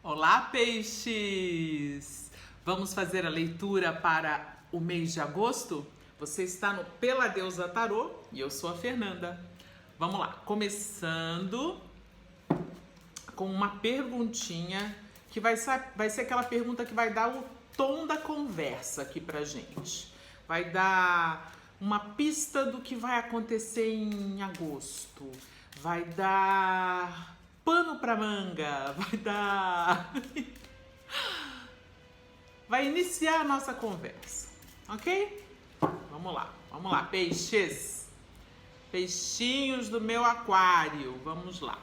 Olá, peixes! Vamos fazer a leitura para o mês de agosto? Você está no Pela Deusa Tarô e eu sou a Fernanda. Vamos lá, começando com uma perguntinha que vai ser aquela pergunta que vai dar o tom da conversa aqui pra gente. Vai dar uma pista do que vai acontecer em agosto. Vai dar pano pra manga, vai iniciar a nossa conversa, ok? Vamos lá, peixes, peixinhos do meu aquário, vamos lá.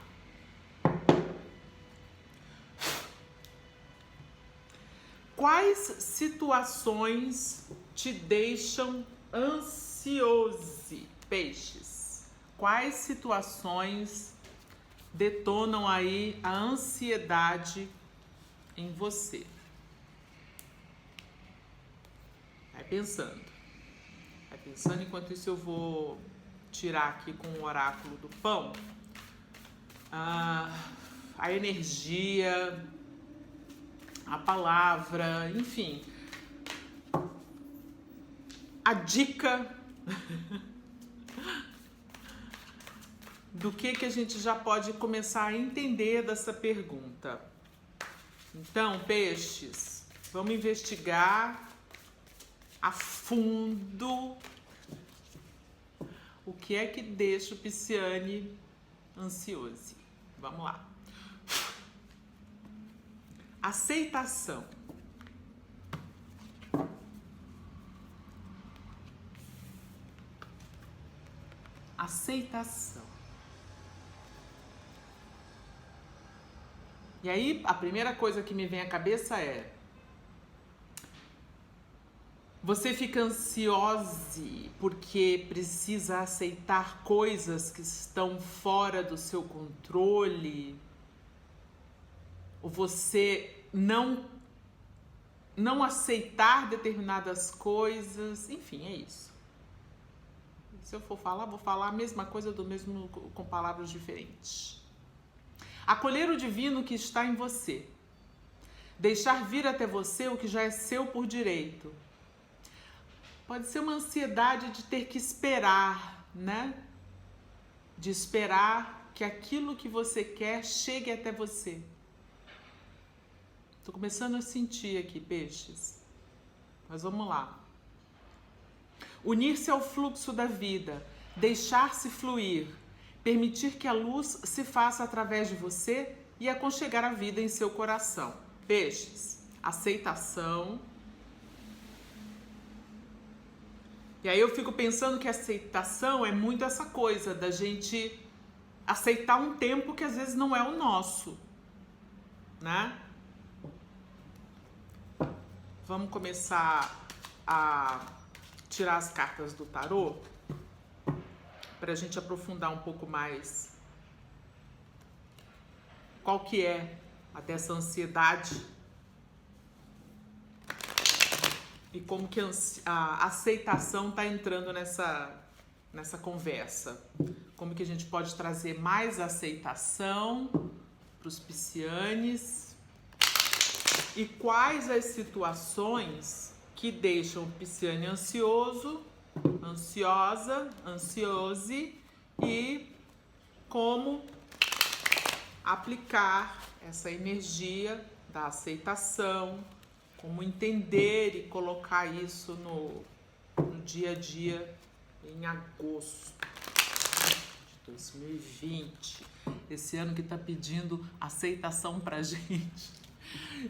Quais situações te deixam ansioso, peixes? Quais situações detonam aí a ansiedade em você? Vai pensando enquanto isso eu vou tirar aqui com o oráculo do pão a energia, a palavra, enfim, a dica do que a gente já pode começar a entender dessa pergunta. Então, peixes, vamos investigar a fundo o que é que deixa o pisciane ansioso. Vamos lá. Aceitação. Aceitação. E aí, a primeira coisa que me vem à cabeça é: você fica ansiosa porque precisa aceitar coisas que estão fora do seu controle? Ou você não aceitar determinadas coisas? Enfim, é isso. Se eu for falar, vou falar a mesma coisa com palavras diferentes. Acolher o divino que está em você. Deixar vir até você o que já é seu por direito. Pode ser uma ansiedade de ter que esperar, né? De esperar que aquilo que você quer chegue até você. Tô começando a sentir aqui, peixes. Mas vamos lá. Unir-se ao fluxo da vida, deixar-se fluir, permitir que a luz se faça através de você e aconchegar a vida em seu coração. Peixes, aceitação. E aí eu fico pensando que a aceitação é muito essa coisa da gente aceitar um tempo que às vezes não é o nosso, né? Vamos começar a tirar as cartas do tarô para a gente aprofundar um pouco mais qual que é a dessa ansiedade e como que a aceitação está entrando nessa conversa. Como que a gente pode trazer mais aceitação para os piscianes e quais as situações que deixam o pisciane ansioso, ansiosa, ansiose e como aplicar essa energia da aceitação, como entender e colocar isso no dia a dia em agosto de 2020. Esse ano que tá pedindo aceitação pra gente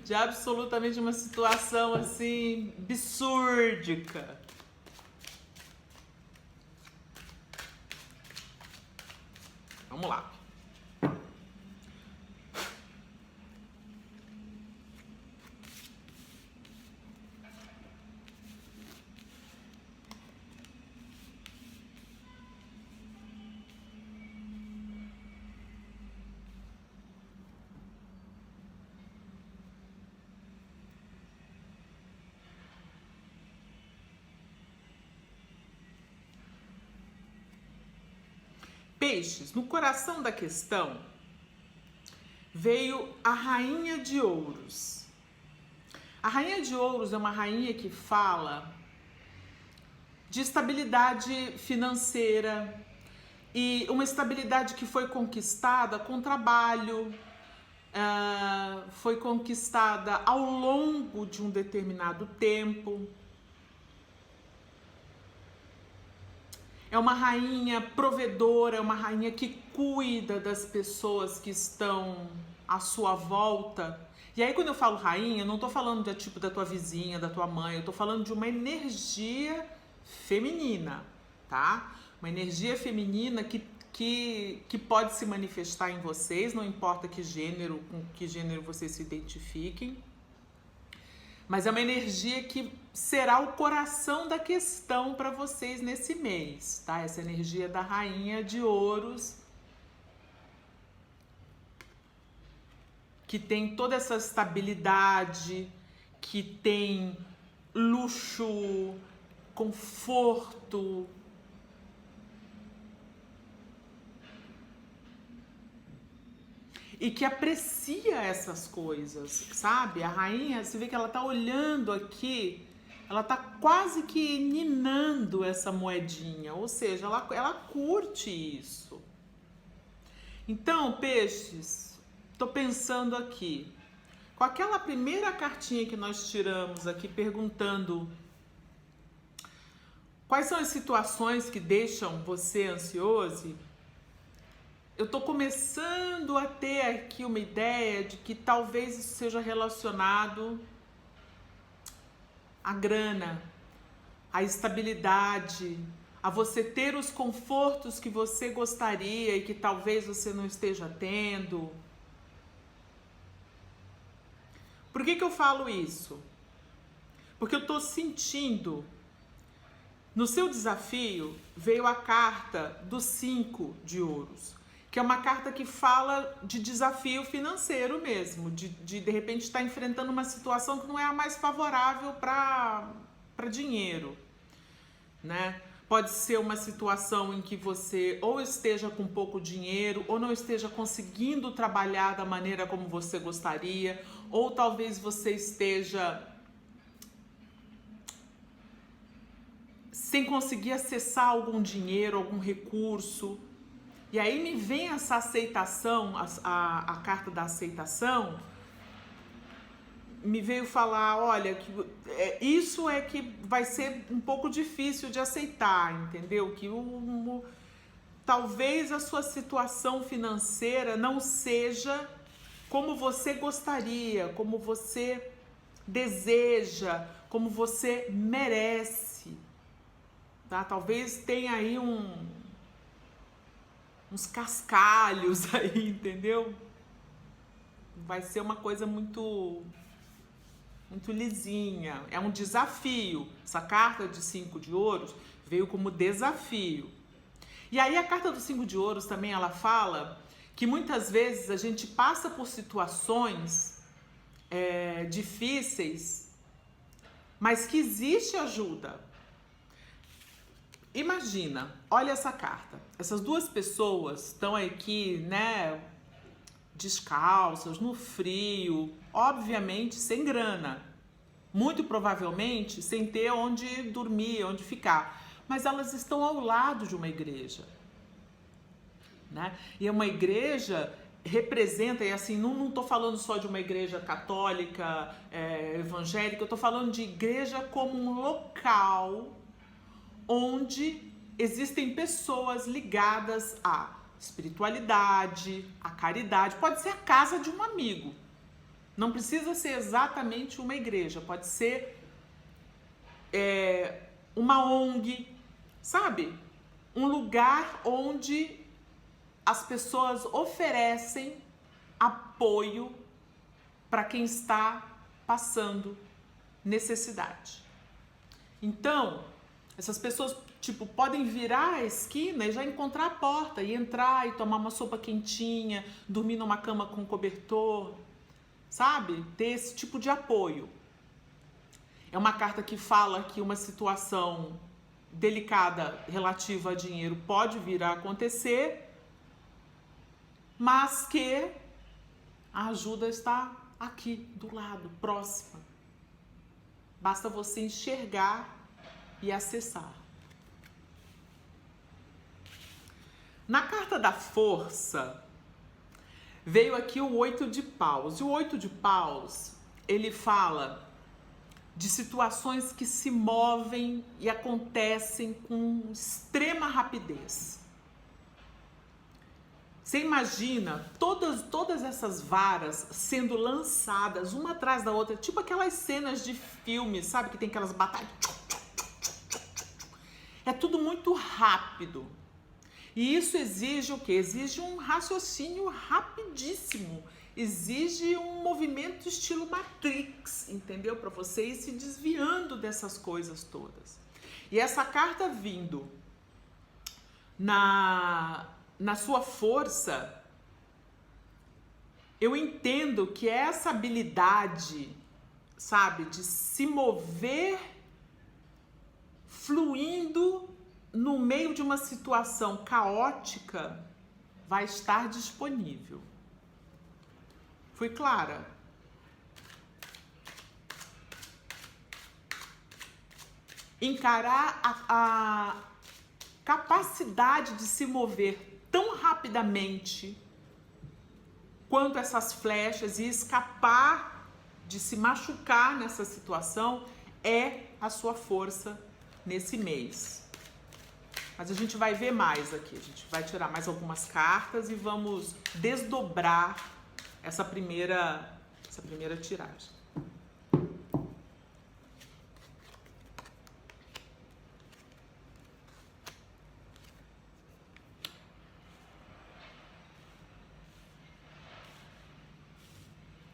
de absolutamente uma situação assim absurdica. Vamos lá. Peixes, no coração da questão, veio a Rainha de Ouros. A Rainha de Ouros é uma rainha que fala de estabilidade financeira e uma estabilidade que foi conquistada com trabalho, foi conquistada ao longo de um determinado tempo. É uma rainha provedora, é uma rainha que cuida das pessoas que estão à sua volta. E aí, quando eu falo rainha, eu não tô falando tipo da tua vizinha, da tua mãe, eu tô falando de uma energia feminina, tá? Uma energia feminina que pode se manifestar em vocês, não importa com que gênero vocês se identifiquem. Mas é uma energia que será o coração da questão para vocês nesse mês, tá? Essa energia da Rainha de Ouros, que tem toda essa estabilidade, que tem luxo, conforto, e que aprecia essas coisas, sabe? A rainha, você vê que ela tá olhando aqui, ela tá quase que ninando essa moedinha, ou seja, ela curte isso. Então, peixes, tô pensando aqui, com aquela primeira cartinha que nós tiramos aqui, perguntando quais são as situações que deixam você ansioso, eu tô começando a ter aqui uma ideia de que talvez isso seja relacionado à grana, à estabilidade, a você ter os confortos que você gostaria e que talvez você não esteja tendo. Por que eu falo isso? Porque eu tô sentindo, no seu desafio, veio a carta do 5 de ouros, que é uma carta que fala de desafio financeiro mesmo, de repente estar enfrentando uma situação que não é a mais favorável para dinheiro, né? Pode ser uma situação em que você ou esteja com pouco dinheiro, ou não esteja conseguindo trabalhar da maneira como você gostaria, ou talvez você esteja sem conseguir acessar algum dinheiro, algum recurso. E aí me vem essa aceitação, a carta da aceitação, me veio falar, olha, que isso é que vai ser um pouco difícil de aceitar, entendeu? Que talvez a sua situação financeira não seja como você gostaria, como você deseja, como você merece, tá? Talvez tenha aí uns cascalhos aí, entendeu? Vai ser uma coisa muito lisinha. É um desafio. Essa carta de 5 de ouros veio como desafio. E aí a carta do 5 de ouros também ela fala que muitas vezes a gente passa por situações difíceis, mas que existe ajuda. Imagina, olha essa carta. Essas duas pessoas estão aqui, né, descalças, no frio, obviamente sem grana. Muito provavelmente sem ter onde dormir, onde ficar. Mas elas estão ao lado de uma igreja, né? E uma igreja representa, e assim, não estou falando só de uma igreja católica, evangélica, eu estou falando de igreja como um local onde existem pessoas ligadas à espiritualidade, à caridade. Pode ser a casa de um amigo. Não precisa ser exatamente uma igreja. Pode ser uma ONG, sabe? Um lugar onde as pessoas oferecem apoio para quem está passando necessidade. Então, essas pessoas, tipo, podem virar a esquina e já encontrar a porta e entrar e tomar uma sopa quentinha, dormir numa cama com cobertor, sabe? Ter esse tipo de apoio. É uma carta que fala que uma situação delicada relativa a dinheiro pode vir a acontecer, mas que A ajuda está aqui, do lado, próxima. Basta você enxergar e acessar. Na carta da força, veio aqui o 8 de paus. E o 8 de paus, ele fala de situações que se movem e acontecem com extrema rapidez. Você imagina todas essas varas sendo lançadas uma atrás da outra, tipo aquelas cenas de filme, sabe? Que tem aquelas batalhas. É tudo muito rápido. E isso exige o quê? Exige um raciocínio rapidíssimo. Exige um movimento estilo Matrix, entendeu? Para você ir se desviando dessas coisas todas. E essa carta vindo na sua força, eu entendo que essa habilidade, sabe, de se mover fluindo no meio de uma situação caótica, vai estar disponível. Fui clara? Encarar a capacidade de se mover tão rapidamente quanto essas flechas e escapar de se machucar nessa situação é a sua força nesse mês. Mas a gente vai ver mais aqui, a gente vai tirar mais algumas cartas e vamos desdobrar essa primeira tiragem.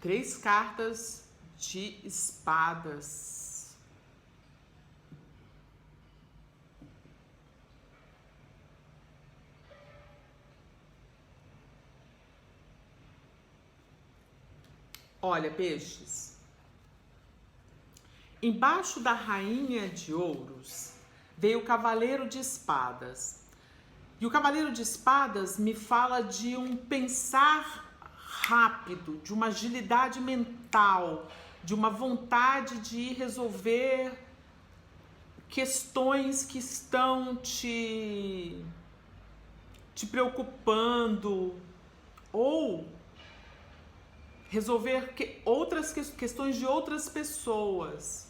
Três cartas de espadas. Olha, peixes, embaixo da rainha de ouros veio o cavaleiro de espadas. E o cavaleiro de espadas me fala de um pensar rápido, de uma agilidade mental, de uma vontade de resolver questões que estão te preocupando, ou resolver outras questões de outras pessoas.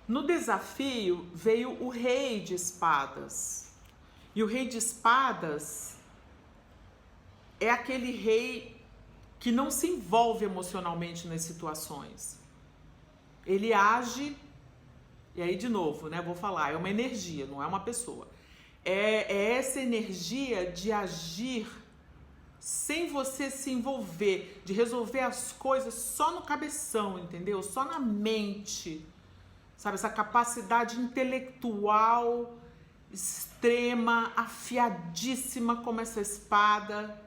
No desafio veio o rei de espadas. E o rei de espadas é aquele rei que não se envolve emocionalmente nas situações. Ele age, e aí de novo, né, vou falar, é uma energia, não é uma pessoa. É essa energia de agir sem você se envolver, de resolver as coisas só no cabeção, entendeu? Só na mente, sabe? Essa capacidade intelectual extrema, afiadíssima como essa espada,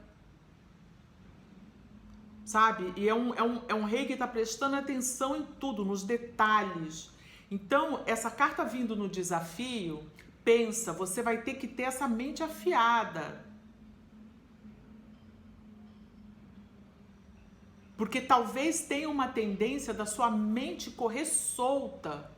sabe? E é um rei que está prestando atenção em tudo, nos detalhes. Então, essa carta vindo no desafio, pensa, você vai ter que ter essa mente afiada. Porque talvez tenha uma tendência da sua mente correr solta.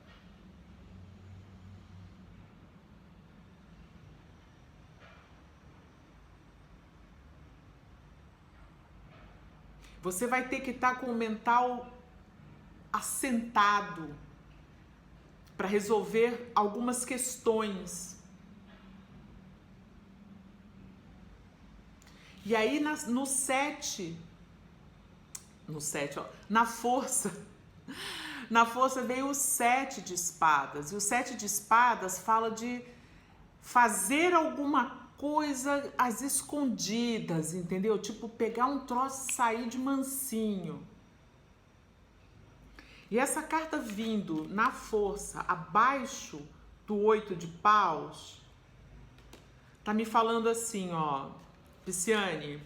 Você vai ter que estar com o mental assentado para resolver algumas questões. E aí no 7, ó, na força veio o 7 de espadas. E o 7 de espadas fala de fazer alguma coisa às escondidas, entendeu? Tipo, pegar um troço e sair de mansinho. E essa carta vindo na força, abaixo do 8 de paus, tá me falando assim, ó, Pisciane,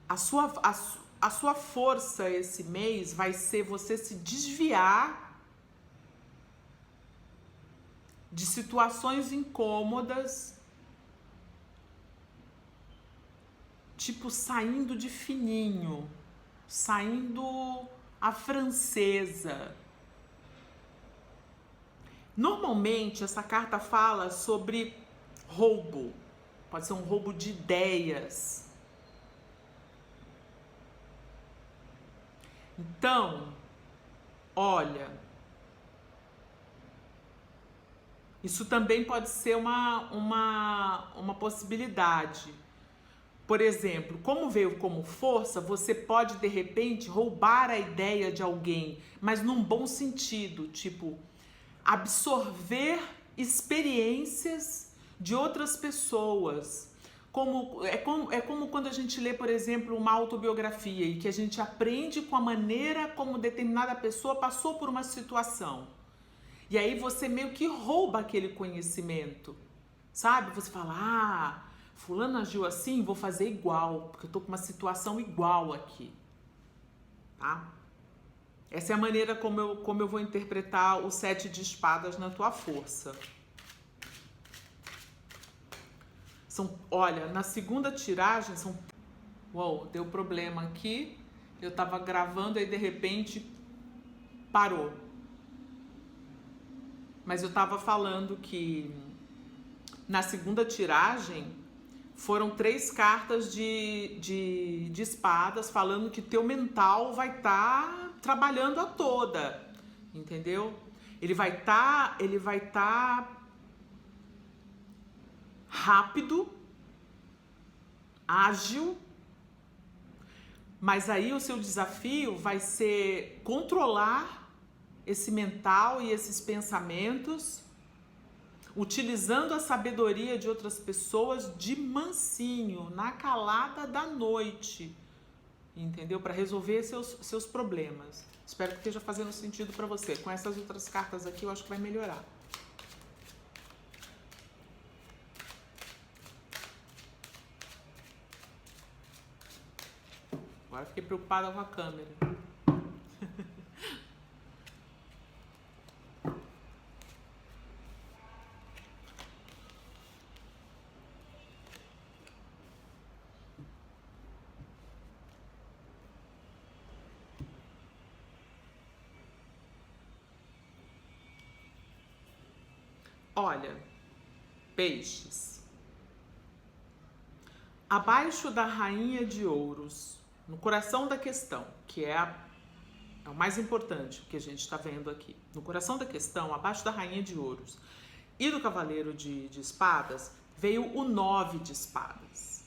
a sua força esse mês vai ser você se desviar de situações incômodas, tipo saindo de fininho, saindo à francesa. Normalmente essa carta fala sobre roubo, pode ser um roubo de ideias. Então, olha, isso também pode ser uma possibilidade. Por exemplo, como veio como força, você pode de repente roubar a ideia de alguém, mas num bom sentido, tipo absorver experiências de outras pessoas. É como quando a gente lê, por exemplo, uma autobiografia e que a gente aprende com a maneira como determinada pessoa passou por uma situação. E aí você meio que rouba aquele conhecimento, sabe? Você fala, fulano agiu assim, vou fazer igual, porque eu tô com uma situação igual aqui, tá? Essa é a maneira como eu vou interpretar o 7 de espadas na tua força. Olha, na segunda tiragem são... Uou, deu problema aqui. Eu tava gravando e de repente parou. Mas eu tava falando que na segunda tiragem foram 3 cartas de espadas falando que teu mental vai estar trabalhando a toda, entendeu? Ele vai estar rápido, ágil, mas aí o seu desafio vai ser controlar esse mental e esses pensamentos, utilizando a sabedoria de outras pessoas de mansinho, na calada da noite, entendeu? Para resolver seus problemas. Espero que esteja fazendo sentido para você. Com essas outras cartas aqui, eu acho que vai melhorar. Agora fiquei preocupada com a câmera. Olha, peixes. Abaixo da rainha de ouros, no coração da questão, que é o mais importante que a gente está vendo aqui. No coração da questão, abaixo da rainha de ouros e do cavaleiro de espadas, veio o 9 de espadas.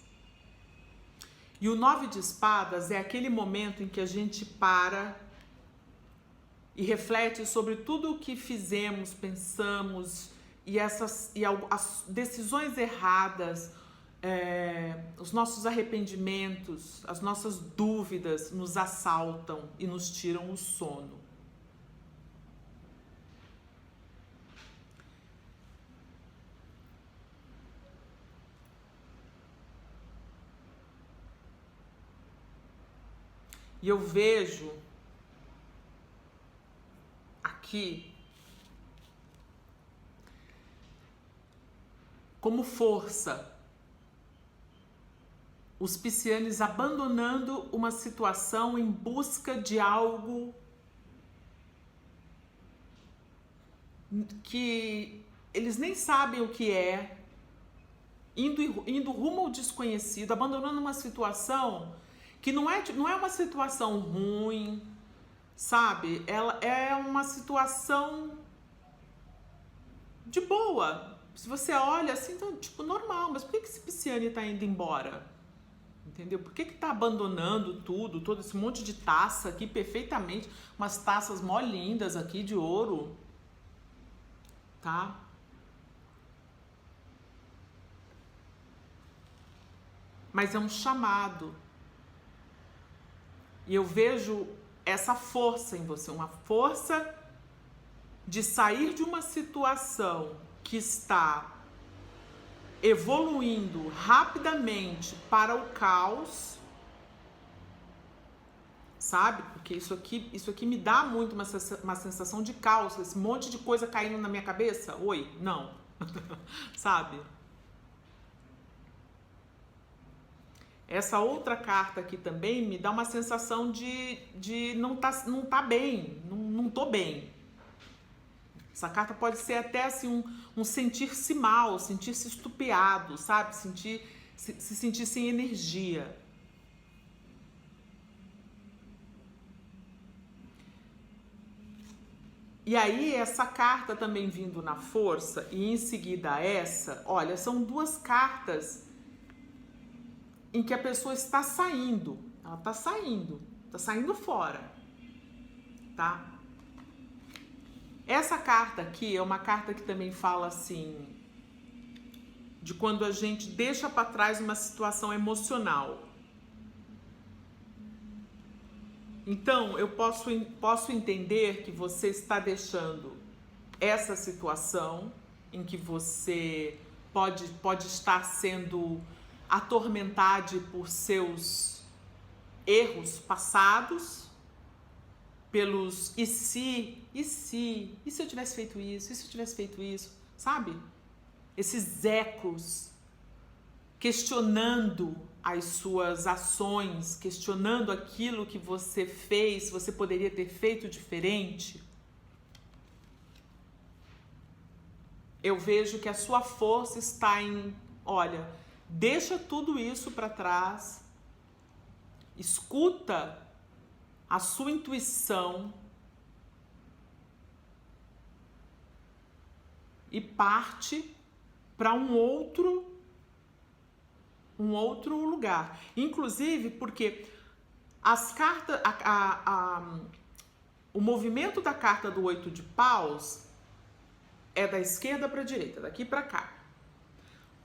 E o 9 de espadas é aquele momento em que a gente para e reflete sobre tudo o que fizemos, pensamos, e as decisões erradas, os nossos arrependimentos, as nossas dúvidas nos assaltam e nos tiram o sono. E eu vejo aqui como força os piscianos abandonando uma situação em busca de algo que eles nem sabem o que é, indo rumo ao desconhecido, abandonando uma situação que não é uma situação ruim, sabe? Ela é uma situação de boa. Se você olha assim, então, tipo, normal, mas por que esse pisciano tá indo embora? Entendeu? Por que tá abandonando tudo, todo esse monte de taça aqui perfeitamente, umas taças mó lindas aqui de ouro, tá? Mas é um chamado. E eu vejo essa força em você, uma força de sair de uma situação que está evoluindo rapidamente para o caos, sabe? Porque isso aqui me dá muito uma sensação de caos, esse monte de coisa caindo na minha cabeça. Oi, não, sabe? Essa outra carta aqui também me dá uma sensação de não tá bem, não tô bem. Essa carta pode ser até assim um sentir-se mal, sentir-se estupeado, sabe? Se sentir sem energia. E aí, essa carta também vindo na força, e em seguida essa, olha, são duas cartas em que a pessoa está saindo. Ela está saindo fora, tá? Essa carta aqui é uma carta que também fala assim, de quando a gente deixa para trás uma situação emocional. Então, eu posso entender que você está deixando essa situação em que você pode estar sendo atormentado por seus erros passados, pelos e se eu tivesse feito isso, e se eu tivesse feito isso, sabe? Esses ecos questionando as suas ações, questionando aquilo que você fez, você poderia ter feito diferente. Eu vejo que a sua força está em, olha, deixa tudo isso para trás, escuta a sua intuição e parte para um outro lugar. Inclusive porque as cartas, o movimento da carta do 8 de paus é da esquerda para a direita, daqui para cá.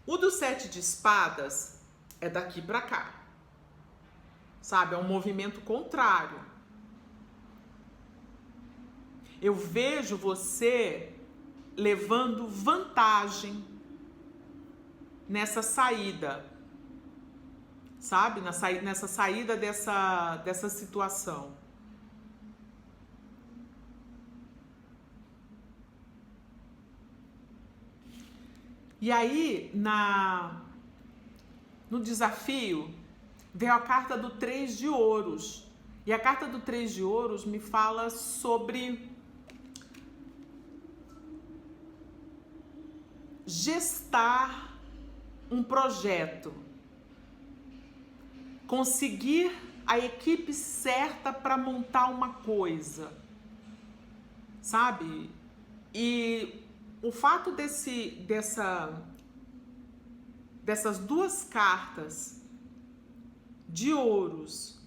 O do 7 de espadas é daqui para cá. Sabe? É um movimento contrário. Eu vejo você levando vantagem nessa saída, sabe? Nessa saída dessa situação. E aí, no desafio, veio a carta do 3 de ouros. E a carta do 3 de ouros me fala sobre gestar um projeto, conseguir a equipe certa para montar uma coisa, sabe? E o fato dessas duas cartas de ouros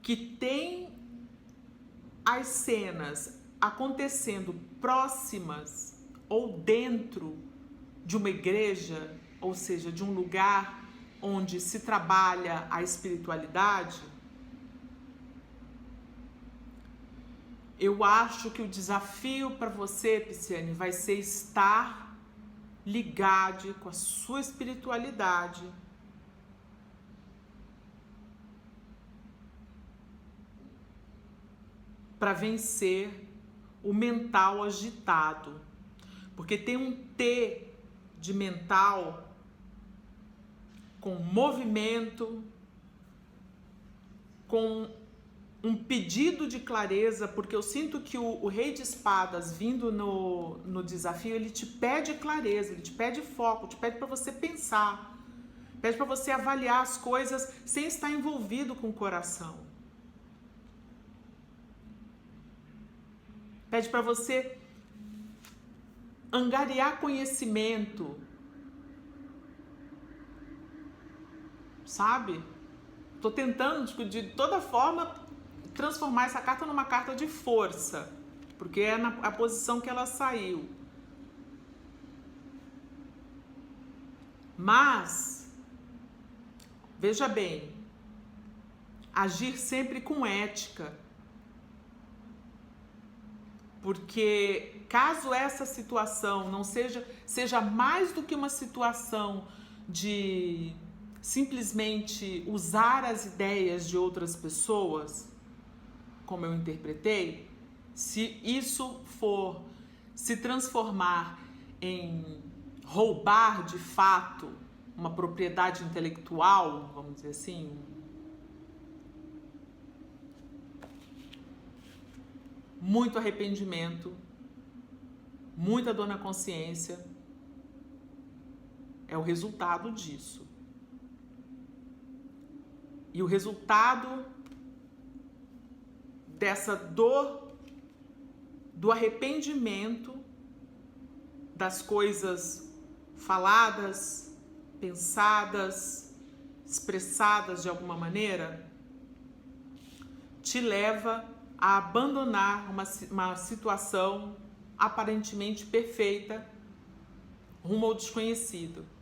que tem as cenas acontecendo próximas ou dentro de uma igreja, ou seja, de um lugar onde se trabalha a espiritualidade, eu acho que o desafio para você, Pisciane, vai ser estar ligado com a sua espiritualidade, para vencer o mental agitado. Porque tem um T de mental com movimento, com um pedido de clareza, porque eu sinto que o rei de espadas vindo no desafio, ele te pede clareza, ele te pede foco, te pede para você pensar, pede para você avaliar as coisas sem estar envolvido com o coração. Pede para você angariar conhecimento, sabe? Tô tentando, de toda forma, transformar essa carta numa carta de força, porque é a posição que ela saiu. Mas, veja bem, agir sempre com ética, porque caso essa situação não seja mais do que uma situação de simplesmente usar as ideias de outras pessoas, como eu interpretei, se isso for se transformar em roubar de fato uma propriedade intelectual, vamos dizer assim, muito arrependimento, muita dor na consciência, é o resultado disso. E o resultado dessa dor, do arrependimento das coisas faladas, pensadas, expressadas de alguma maneira, te leva a abandonar uma situação aparentemente perfeita rumo ao desconhecido.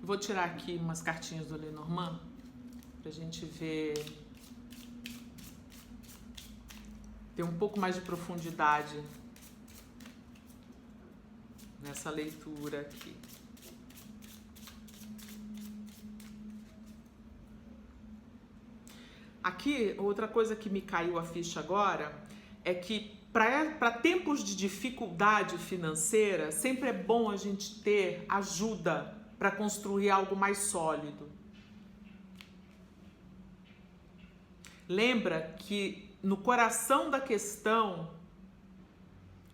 Vou tirar aqui umas cartinhas do Lenormand pra gente ver, ter um pouco mais de profundidade nessa leitura aqui. Aqui, outra coisa que me caiu a ficha agora é que para tempos de dificuldade financeira, sempre é bom a gente ter ajuda para construir algo mais sólido. Lembra que no coração da questão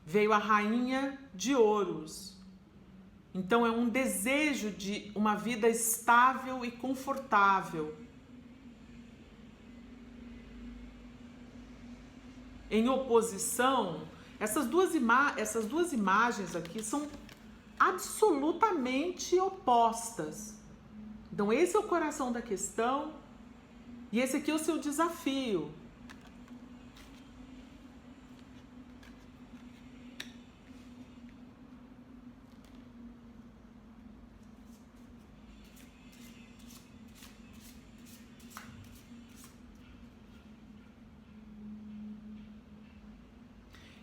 veio a rainha de ouros. Então é um desejo de uma vida estável e confortável. Em oposição, essas duas imagens aqui são absolutamente opostas. Então esse é o coração da questão e esse aqui é o seu desafio.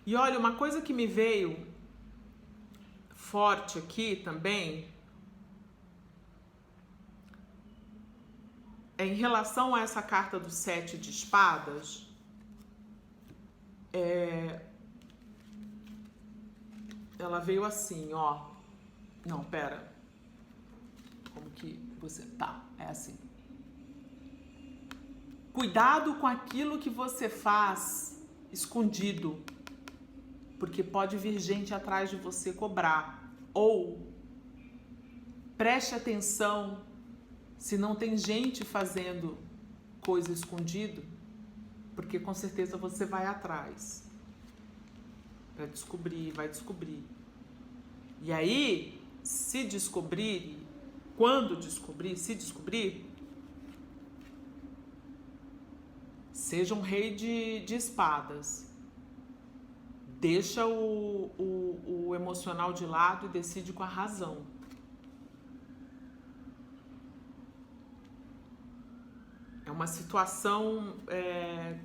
E olha, uma coisa que me veio forte aqui também é em relação a essa carta do 7 de espadas. Ela veio assim, ó. Não, pera. Como que você tá? É assim. Cuidado com aquilo que você faz escondido, porque pode vir gente atrás de você cobrar. Ou preste atenção se não tem gente fazendo coisa escondido, porque com certeza você vai atrás para descobrir, vai descobrir. E aí, se descobrir, quando descobrir, se descobrir, seja um rei de espadas. Deixa o emocional de lado e decide com a razão. É uma situação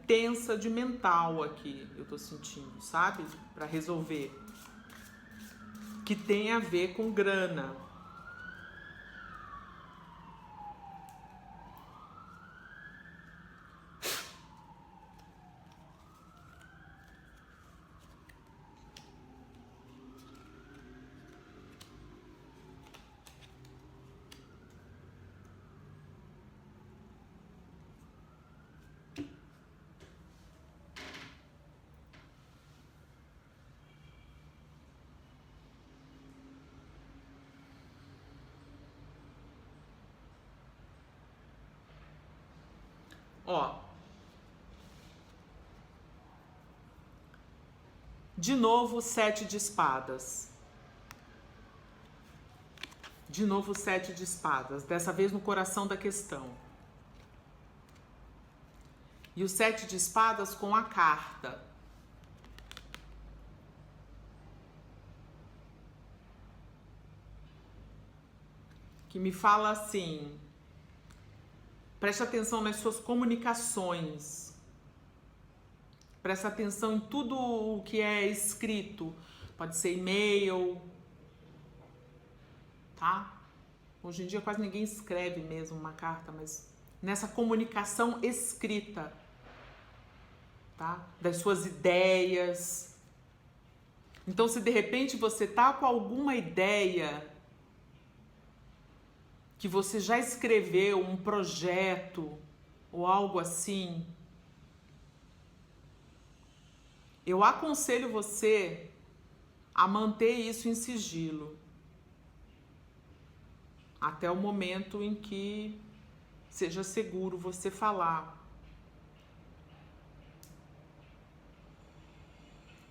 tensa de mental aqui, eu tô sentindo, sabe? Para resolver. Que tem a ver com grana. Ó. De novo, 7 de espadas. De novo, 7 de espadas. Dessa vez no coração da questão. E o 7 de espadas com a carta. Que me fala assim: Preste atenção nas suas comunicações. Preste atenção em tudo o que é escrito. Pode ser e-mail, tá? Hoje em dia quase ninguém escreve mesmo uma carta, mas nessa comunicação escrita, tá? Das suas ideias. Então, se de repente você tá com alguma ideia que você já escreveu, um projeto ou algo assim, eu aconselho você a manter isso em sigilo até o momento em que seja seguro você falar.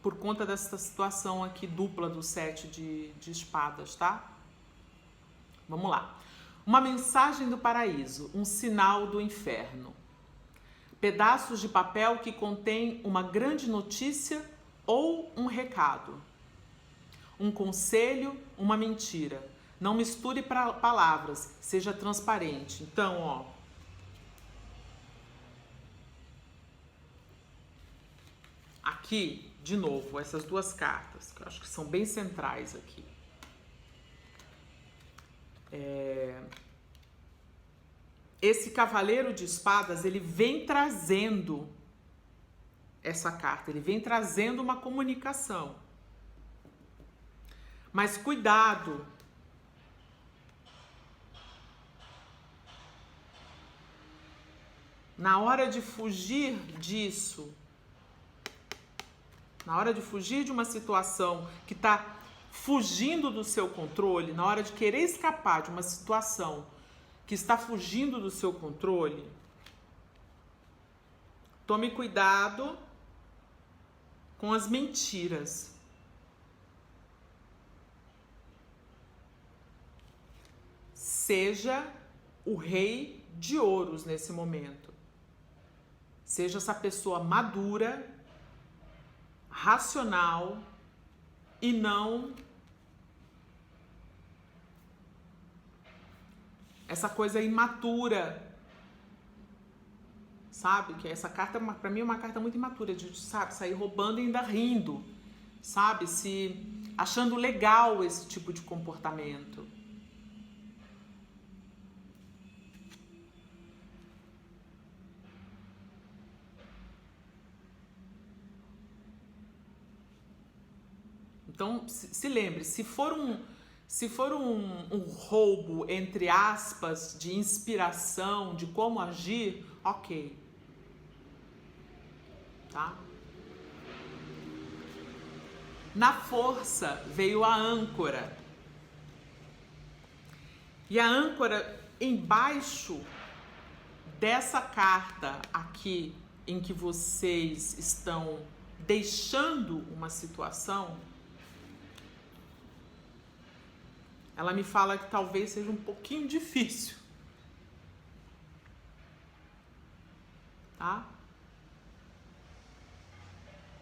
Por conta dessa situação aqui dupla do 7 de espadas, tá? Vamos lá. Uma mensagem do paraíso, um sinal do inferno. Pedaços de papel que contém uma grande notícia ou um recado. Um conselho, uma mentira. Não misture palavras, seja transparente. Então, ó. Aqui, de novo, essas duas cartas, que eu acho que são bem centrais aqui. Esse cavaleiro de espadas, ele vem trazendo essa carta, ele vem trazendo uma comunicação. Mas cuidado. Na hora de fugir disso, na hora de fugir de uma situação que está fugindo do seu controle, na hora de querer escapar de uma situação que está fugindo do seu controle, tome cuidado com as mentiras. Seja o rei de ouros nesse momento. Seja essa pessoa madura, racional e não essa coisa imatura, sabe? Que essa carta, pra mim, é uma carta muito imatura, de, sabe, sair roubando e ainda rindo, sabe? Se achando legal esse tipo de comportamento. Então, se lembre, se for um roubo, entre aspas, de inspiração, de como agir, ok. Tá? Na força veio a âncora. E a âncora embaixo dessa carta aqui, em que vocês estão deixando uma situação, ela me fala que talvez seja um pouquinho difícil. Tá?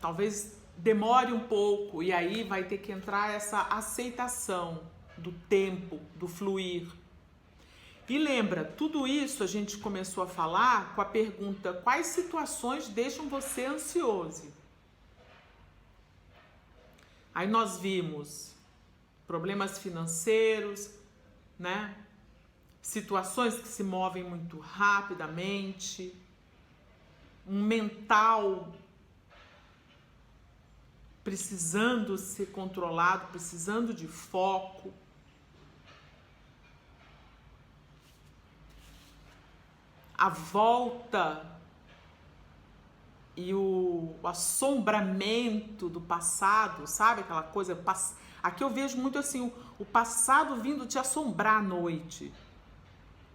Talvez demore um pouco e aí vai ter que entrar essa aceitação do tempo, do fluir. E lembra, tudo isso a gente começou a falar com a pergunta: quais situações deixam você ansioso? Aí nós vimos problemas financeiros, né? Situações que se movem muito rapidamente, um mental precisando ser controlado, precisando de foco. A volta e o assombramento do passado, sabe? Aquela coisa. Aqui eu vejo muito assim, o passado vindo te assombrar à noite.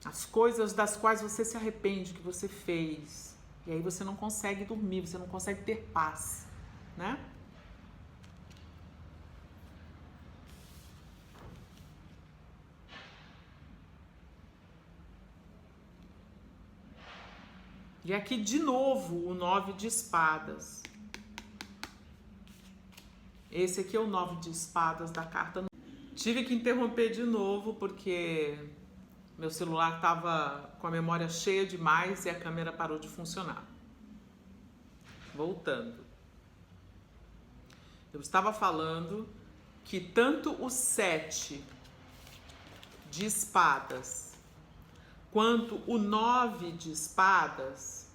As coisas das quais você se arrepende, que você fez. E aí você não consegue dormir, você não consegue ter paz, né? E aqui de novo o 9 de espadas. Esse aqui é o 9 de espadas da carta. Tive que interromper de novo porque Meu celular estava com a memória cheia demais e a câmera parou de funcionar. Voltando. Eu estava falando que tanto o 7 de espadas quanto o 9 de espadas,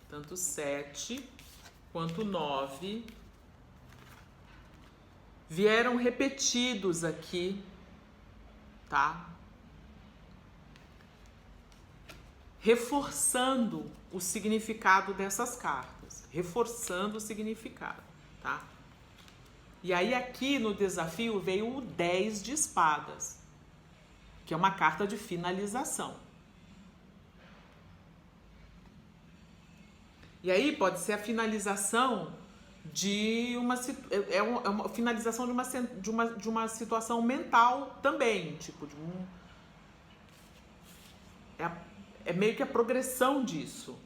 tanto o 7 quanto o 9, vieram repetidos aqui, tá? Reforçando o significado dessas cartas, reforçando o significado, tá? E aí aqui no desafio veio o 10 de espadas, que é uma carta de finalização. E aí pode ser a finalização de uma finalização de uma situação mental também, tipo de um é meio que a progressão disso.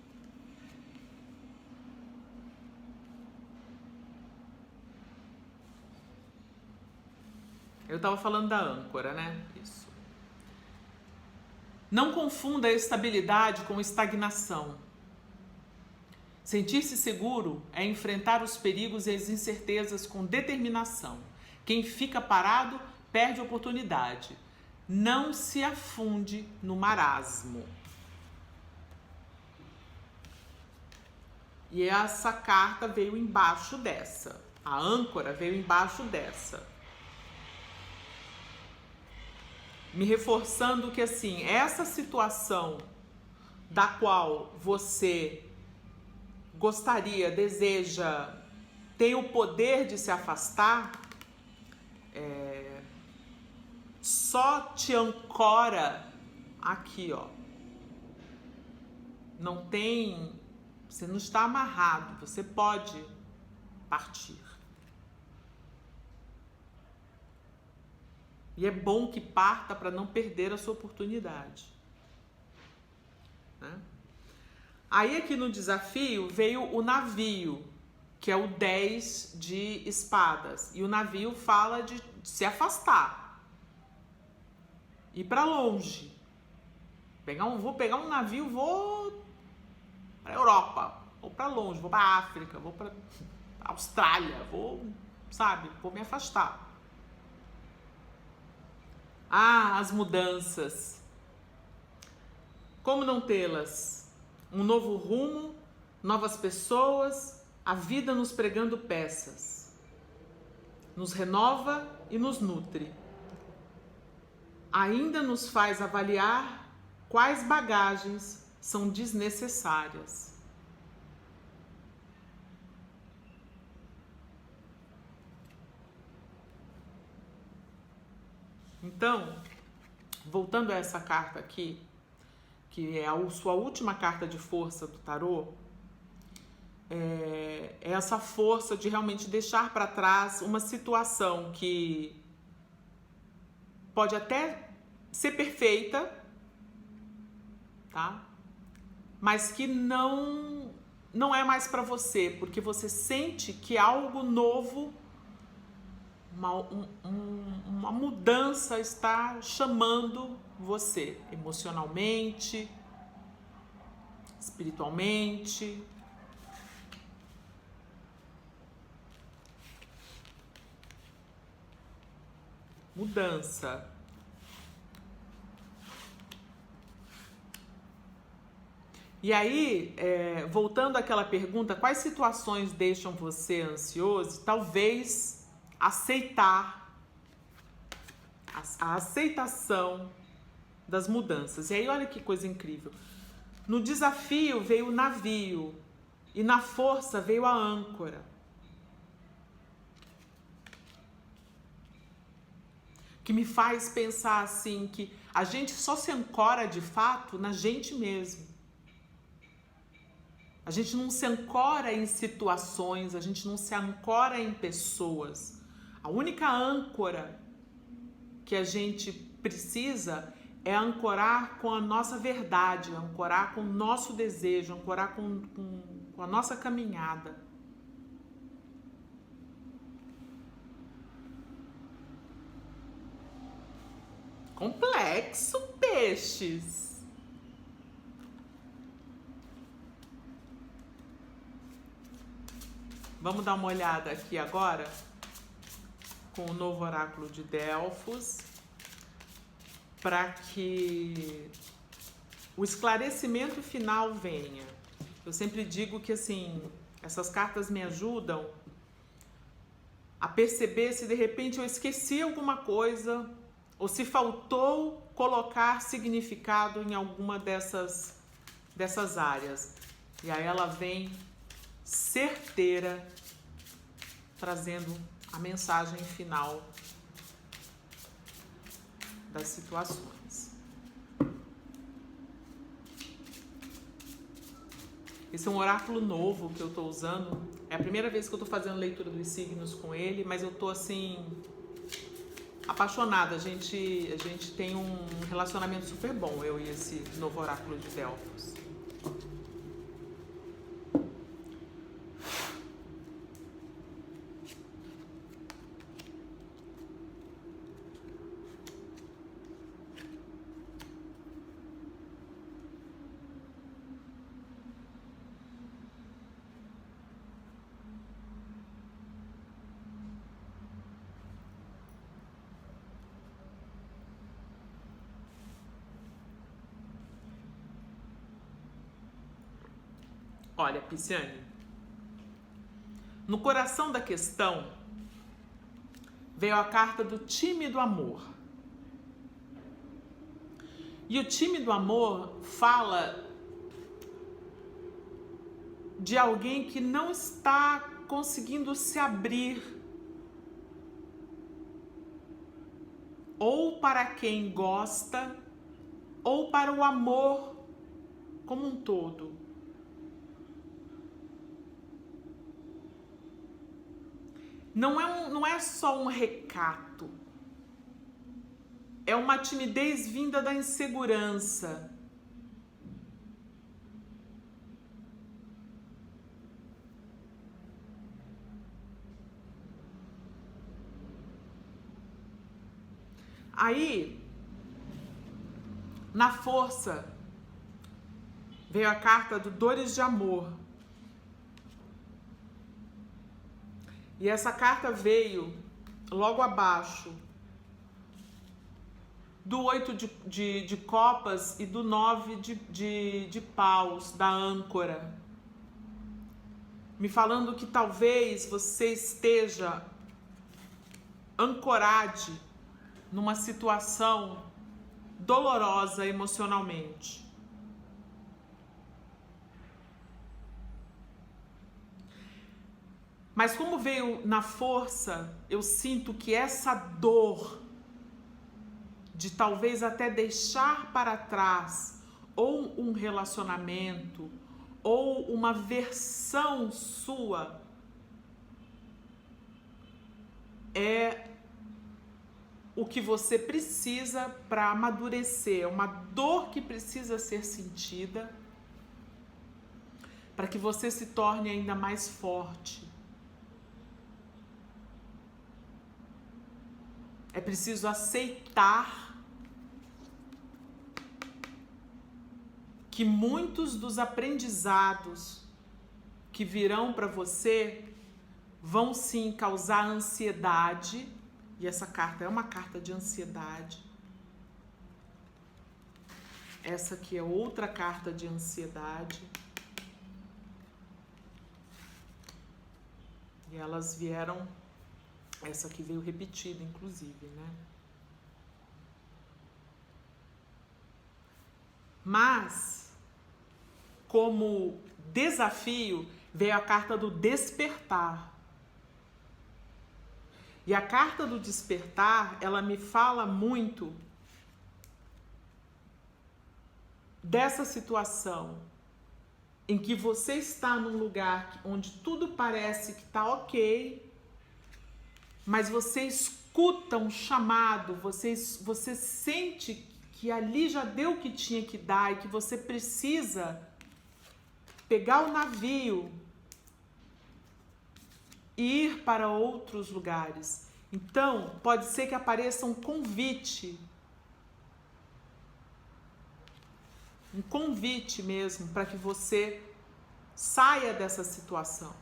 Eu estava falando da âncora, né? Isso. Não confunda a estabilidade com estagnação. Sentir-se seguro é enfrentar os perigos e as incertezas com determinação. Quem fica parado perde oportunidade. Não se afunde no marasmo. E essa carta veio embaixo dessa. A âncora veio embaixo dessa. Me reforçando que, assim, essa situação da qual você gostaria, deseja, tem o poder de se afastar, só te ancora aqui, ó. Não tem... Você não está amarrado, você pode partir. E é bom que parta para não perder a sua oportunidade. Né? Aí aqui no desafio veio o navio, que é o 10 de espadas. E o navio fala de se afastar. Ir para longe. Vou pegar um navio, vou para a Europa, vou para longe, vou para a África, vou para a Austrália, vou me afastar. Ah, as mudanças. Como não tê-las? Um novo rumo, novas pessoas, a vida nos pregando peças. Nos renova e nos nutre. Ainda nos faz avaliar quais bagagens são desnecessárias. Então, voltando a essa carta aqui, que é a sua última carta de força do tarô, é essa força de realmente deixar para trás uma situação que pode até ser perfeita, tá? Mas que não é mais para você, porque você sente que algo novo, uma mudança está chamando você, emocionalmente, espiritualmente. Mudança. E aí, voltando àquela pergunta, quais situações deixam você ansioso? Talvez aceitar, a aceitação das mudanças. E aí, olha que coisa incrível. No desafio veio o navio e na força veio a âncora. Que me faz pensar assim, que a gente só se ancora de fato na gente mesmo. A gente não se ancora em situações, a gente não se ancora em pessoas. A única âncora que a gente precisa é ancorar com a nossa verdade, ancorar com o nosso desejo, ancorar com a nossa caminhada. Complexo, peixes. Vamos dar uma olhada aqui agora com o novo oráculo de Delfos, para que o esclarecimento final venha. Eu sempre digo que assim, essas cartas me ajudam a perceber se de repente eu esqueci alguma coisa ou se faltou colocar significado em alguma dessas áreas. E aí ela vem certeira, trazendo a mensagem final das situações. Esse é um oráculo novo que eu estou usando. É a primeira vez que eu estou fazendo leitura dos signos com ele, mas eu estou assim apaixonada. A gente tem um relacionamento super bom, eu e esse novo oráculo de Delfos. Olha, Pisciane, no coração da questão veio a carta do tímido amor. E o tímido amor fala de alguém que não está conseguindo se abrir, ou para quem gosta, ou para o amor como um todo. Não é só um recato, é uma timidez vinda da insegurança. Aí, na força, veio a carta do Dores de Amor. E essa carta veio logo abaixo do 8 de copas e do 9 de paus, da âncora. Me falando que talvez você esteja ancorado numa situação dolorosa emocionalmente. Mas como veio na força, eu sinto que essa dor de talvez até deixar para trás ou um relacionamento ou uma versão sua é o que você precisa para amadurecer, é uma dor que precisa ser sentida para que você se torne ainda mais forte. É preciso aceitar que muitos dos aprendizados que virão para você vão sim causar ansiedade, e essa carta é uma carta de ansiedade. Essa aqui é outra carta de ansiedade. E elas vieram, essa aqui veio repetida, inclusive, né? Mas, como desafio, veio a carta do despertar. E a carta do despertar, ela me fala muito dessa situação em que você está num lugar onde tudo parece que está ok, mas você escuta um chamado, você sente que ali já deu o que tinha que dar e que você precisa pegar o navio e ir para outros lugares. Então, pode ser que apareça um convite um convite mesmo para que você saia dessa situação.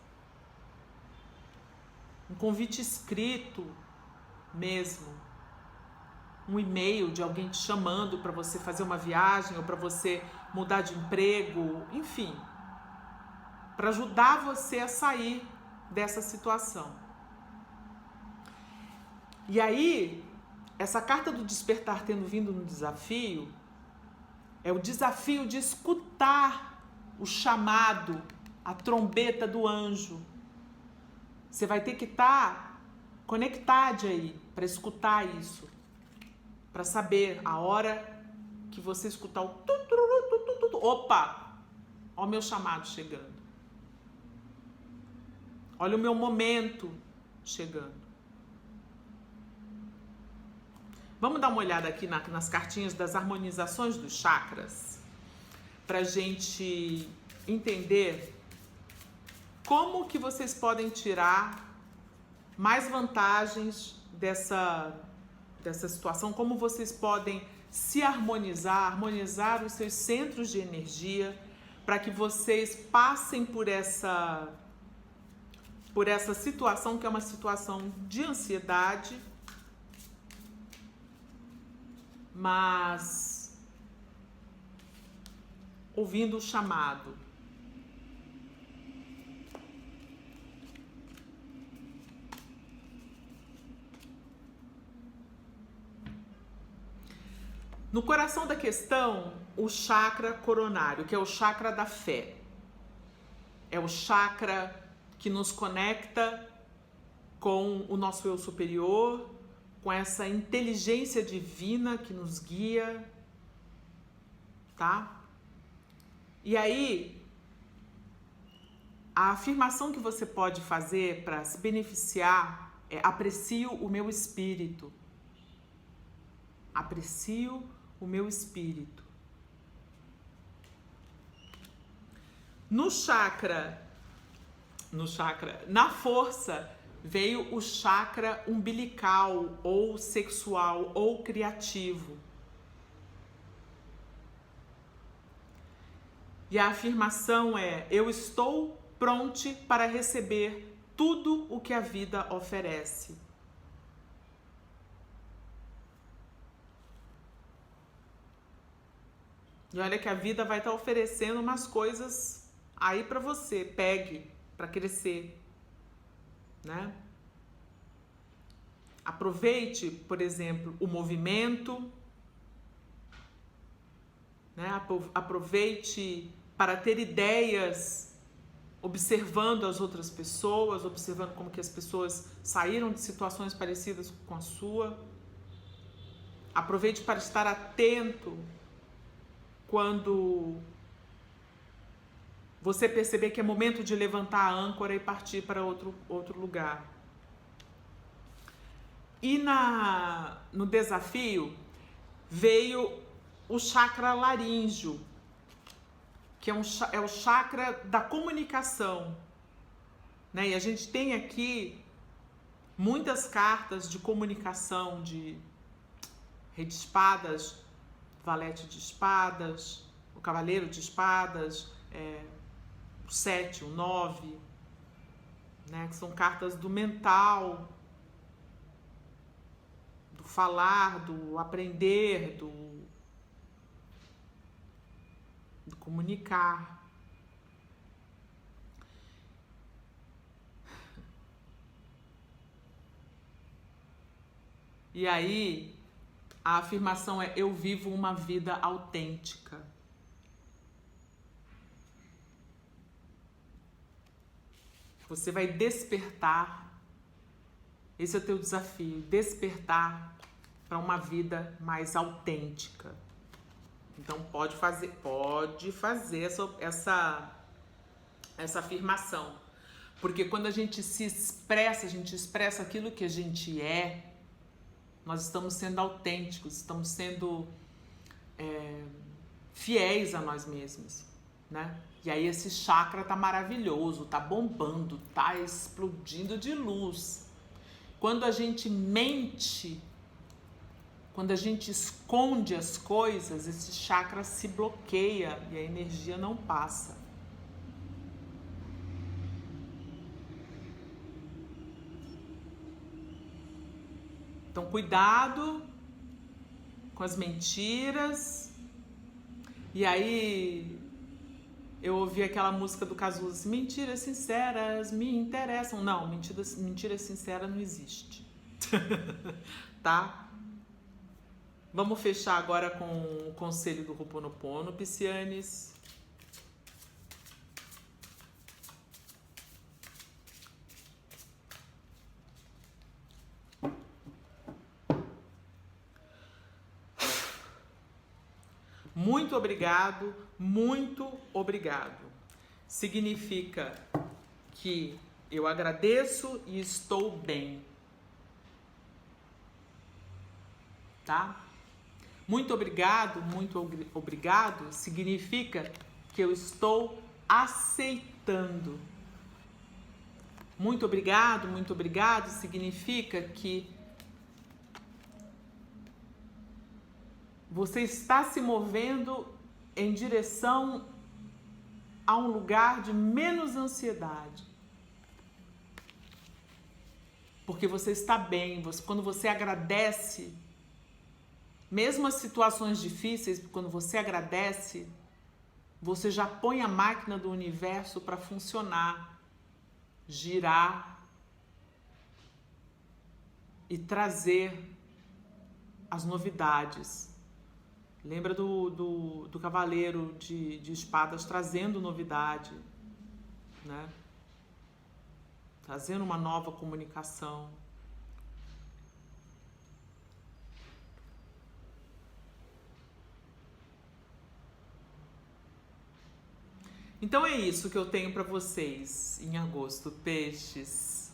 Um convite escrito mesmo. Um e-mail de alguém te chamando para você fazer uma viagem ou para você mudar de emprego, enfim, para ajudar você a sair dessa situação. E aí, essa carta do despertar tendo vindo no desafio, é o desafio de escutar o chamado, a trombeta do anjo. Você vai ter que estar conectado aí para escutar isso, para saber a hora que você escutar o opa, olha o meu chamado chegando. Olha o meu momento chegando. Vamos dar uma olhada aqui nas cartinhas das harmonizações dos chakras, para a gente entender como que vocês podem tirar mais vantagens dessa situação, como vocês podem se harmonizar os seus centros de energia, para que vocês passem por essa situação, que é uma situação de ansiedade, mas ouvindo o chamado. No coração da questão, o chakra coronário, que é o chakra da fé. É o chakra que nos conecta com o nosso eu superior, com essa inteligência divina que nos guia, tá? E aí, a afirmação que você pode fazer para se beneficiar é: aprecio o meu espírito. Aprecio o meu espírito. Na força, veio o chakra umbilical, ou sexual, ou criativo. E a afirmação é: eu estou pronto para receber tudo o que a vida oferece. E olha que a vida vai estar oferecendo umas coisas aí para você. Pegue para crescer, né? Aproveite, por exemplo, o movimento, né? Aproveite para ter ideias, observando as outras pessoas, observando como que as pessoas saíram de situações parecidas com a sua. Aproveite para estar atento quando você perceber que é momento de levantar a âncora e partir para outro lugar. E no desafio veio o chakra laríngeo, que é o chakra da comunicação, né? E a gente tem aqui muitas cartas de comunicação, de rei de espadas, valete de espadas, o cavaleiro de espadas, o 7, o 9, né? Que são cartas do mental, do falar, do aprender, do comunicar. E aí, a afirmação é: eu vivo uma vida autêntica. Você vai despertar. Esse é o teu desafio, despertar para uma vida mais autêntica. Então pode fazer essa afirmação. Porque quando a gente se expressa, a gente expressa aquilo que a gente é, nós estamos sendo autênticos, estamos sendo fiéis a nós mesmos, né? E aí esse chakra tá maravilhoso, tá bombando, tá explodindo de luz. Quando a gente mente, Quando a gente esconde as coisas, esse chakra se bloqueia e a energia não passa. Então, cuidado com as mentiras. E aí, eu ouvi aquela música do Cazuza, assim, mentiras sinceras me interessam. Não, mentira sincera não existe. Tá? Vamos fechar agora com o conselho do Ho'oponopono, Piscianes. Muito obrigado, muito obrigado. Significa que eu agradeço e estou bem. Tá? Muito obrigado significa que eu estou aceitando. Muito obrigado significa que você está se movendo em direção a um lugar de menos ansiedade. Porque você está bem, quando você agradece, mesmo as situações difíceis, quando você agradece, você já põe a máquina do universo para funcionar, girar e trazer as novidades. Lembra do cavaleiro de espadas trazendo novidade, né? Trazendo uma nova comunicação. Então é isso que eu tenho para vocês em agosto, peixes.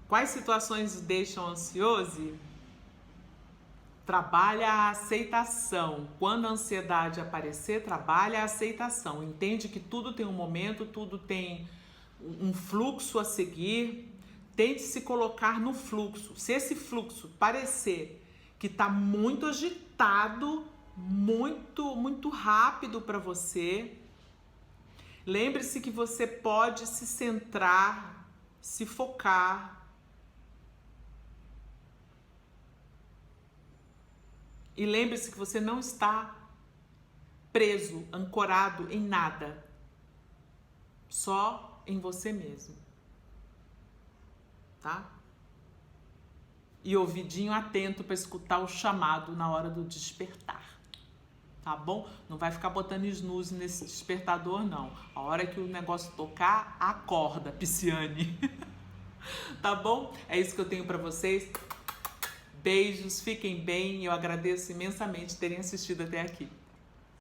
Quais situações deixam ansioso? Trabalha a aceitação. Quando a ansiedade aparecer, trabalha a aceitação. Entende que tudo tem um momento, tudo tem um fluxo a seguir. Tente se colocar no fluxo. Se esse fluxo parecer que está muito agitado, muito rápido para você, lembre-se que você pode se centrar, se focar. E lembre-se que você não está preso, ancorado em nada. Só em você mesmo. Tá? E ouvidinho atento para escutar o chamado na hora do despertar. Tá bom? Não vai ficar botando snooze nesse despertador, não. A hora que o negócio tocar, acorda, Pisciane. Tá bom? É isso que eu tenho para vocês. Beijos, fiquem bem e eu agradeço imensamente terem assistido até aqui.